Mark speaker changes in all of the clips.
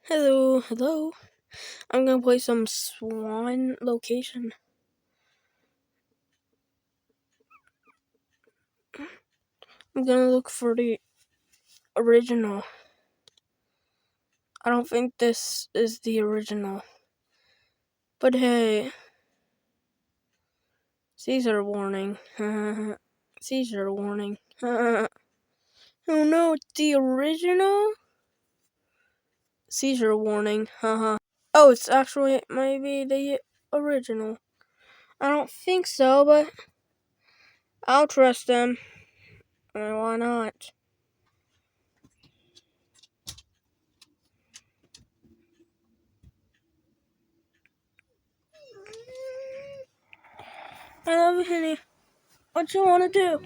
Speaker 1: Hello, hello. I'm gonna play some Swan location. I'm gonna look for the original. I don't think this is the original. But hey, Caesar warning. Caesar warning. Oh no, it's the original? Seizure warning. Haha. Oh, it's actually maybe the original. I don't think so, but I'll trust them. Why not? I love you, honey. What you wanna do?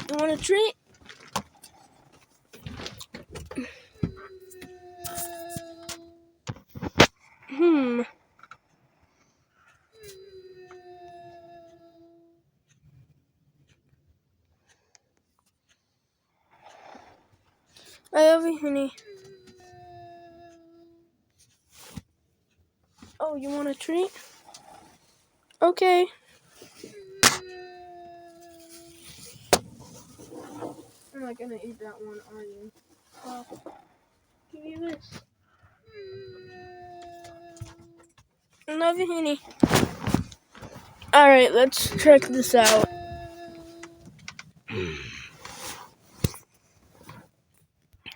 Speaker 1: You want a treat? I love you, honey. Oh, you want a treat? Okay. I'm not gonna eat that one, are you? Well, give you this. I love you, honey. Alright, let's check this out.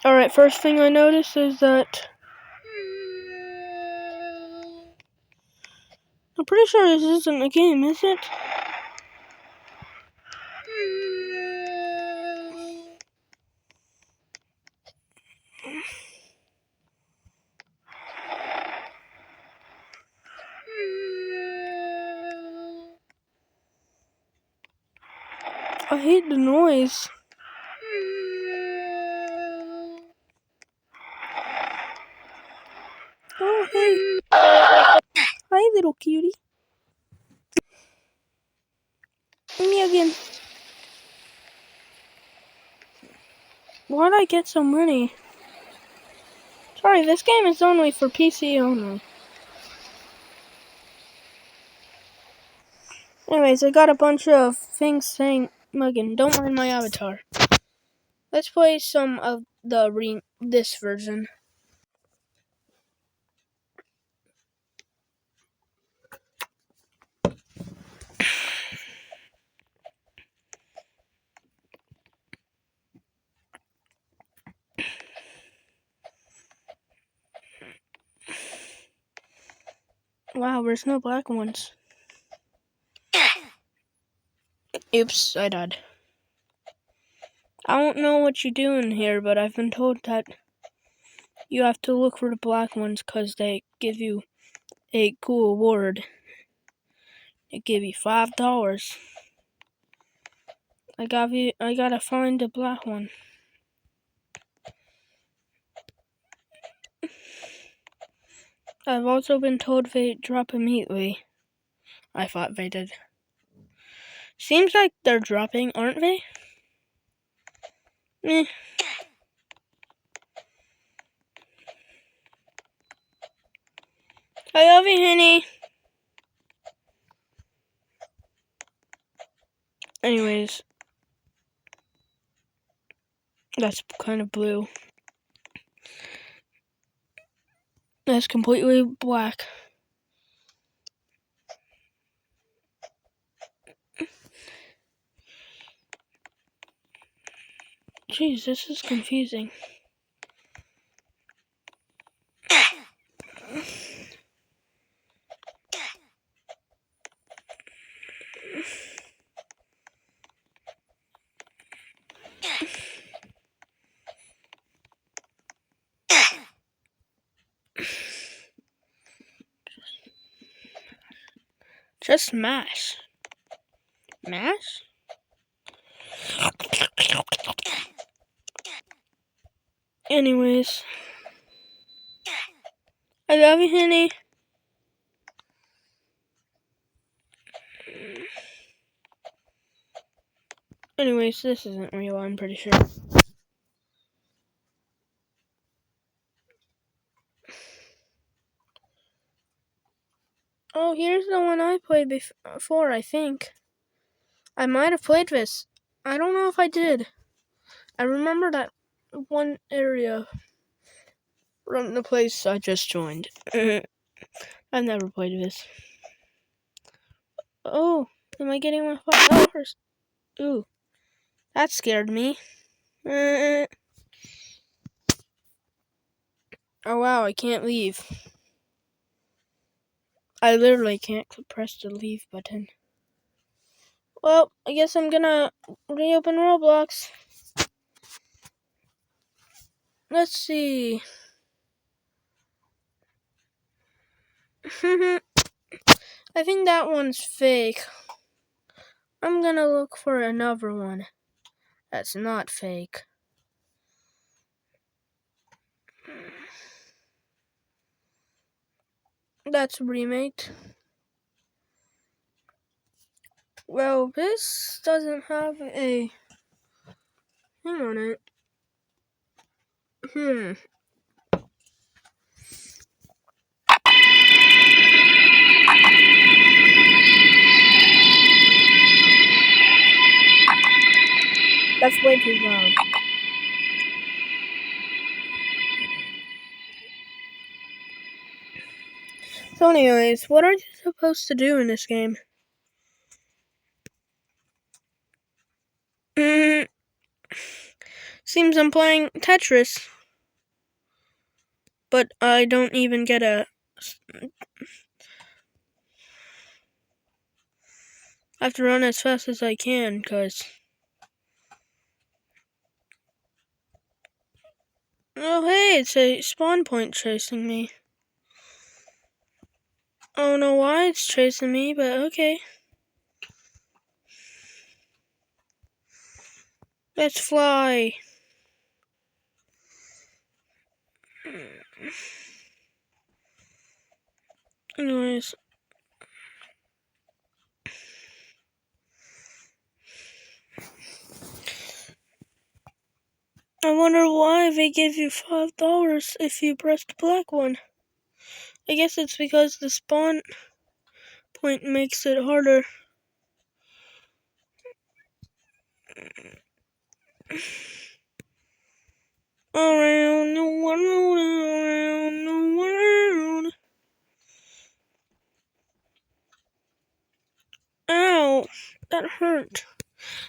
Speaker 1: Alright, first thing I notice is that I'm pretty sure this isn't a game, is it? I hate the noise. Oh, hey. Hi, little cutie. Me again. Why'd I get so many? Sorry, this game is only for PC only. Anyways, I got a bunch of things saying, Muggin, don't mind my avatar. Let's play some of this version. Wow, there's no black ones. Oops, I died. I don't know what you do in here, but I've been told that you have to look for the black ones because they give you a cool award. They give you $5. I gotta find the black one. I've also been told they drop immediately. I thought they did. Seems like they're dropping, aren't they? Meh. I love you, honey. Anyways, that's kind of blue. That's completely black. Jeez, this is confusing. Just mash. Mash? Anyways. I love you, honey. Anyways, this isn't real, I'm pretty sure. Oh, here's the one I played before, I think. I might have played this. I don't know if I did. I remember that one area from the place I just joined. I've never played this. Oh, am I getting my $5? Ooh, that scared me. Oh wow, I can't leave. I literally can't press the leave button. Well, I guess I'm gonna reopen Roblox. Let's see. I think that one's fake. I'm gonna look for another one that's not fake. That's remade. Well, this doesn't have a thing on it. That's way too loud. So anyways, what are you supposed to do in this game? Seems I'm playing Tetris. But I don't even get a... I have to run as fast as I can, cause... Oh hey, it's a spawn point chasing me. I don't know why it's chasing me, but okay. Let's fly. Anyways. I wonder why they give you $5 if you press the black one. I guess it's because the spawn point makes it harder. Around the world, around the world. Ow, that hurt.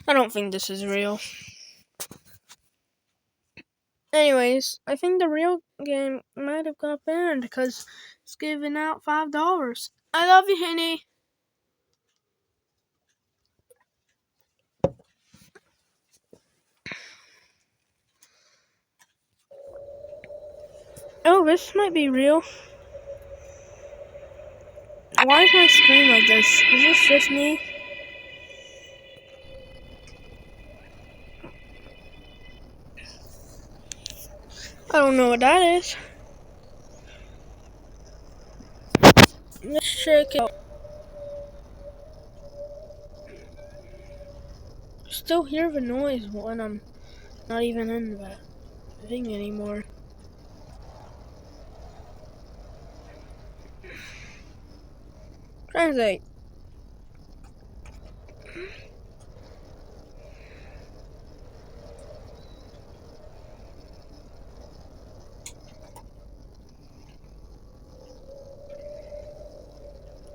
Speaker 1: I don't think this is real. Anyways, I think the real game might have got banned because it's giving out $5. I love you, Henny. Oh, this might be real. Why is my screen like this? Is this just me? I don't know what that is. Let's check it out. Still hear the noise when I'm not even in the thing anymore. Translate.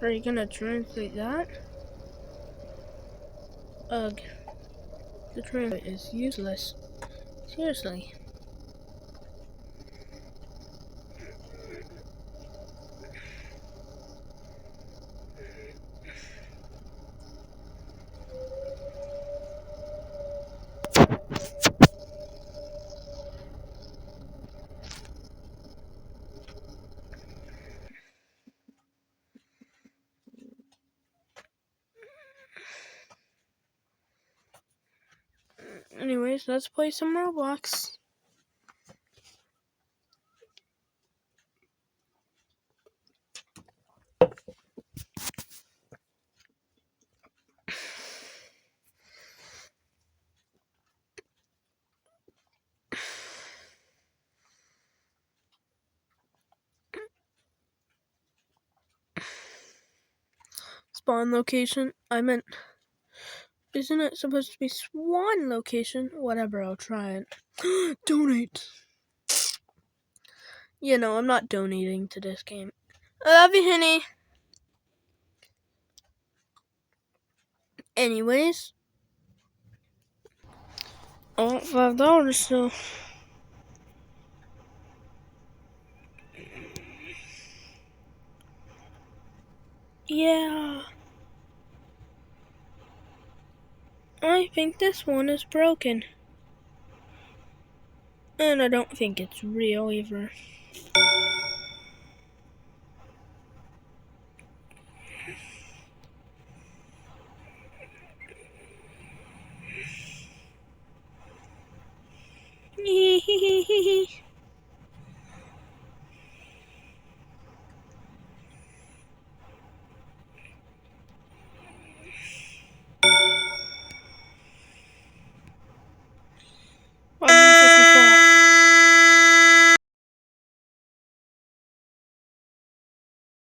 Speaker 1: Are you gonna translate that? Ugh. The translate is useless. Seriously. Anyways, let's play some Roblox. Spawn location. I meant, isn't it supposed to be Swan location? Whatever, I'll try it. Donate. You know, I'm not donating to this game. I love you, honey. Anyways. Oh, $5 still. Yeah. I think this one is broken. And I don't think it's real either.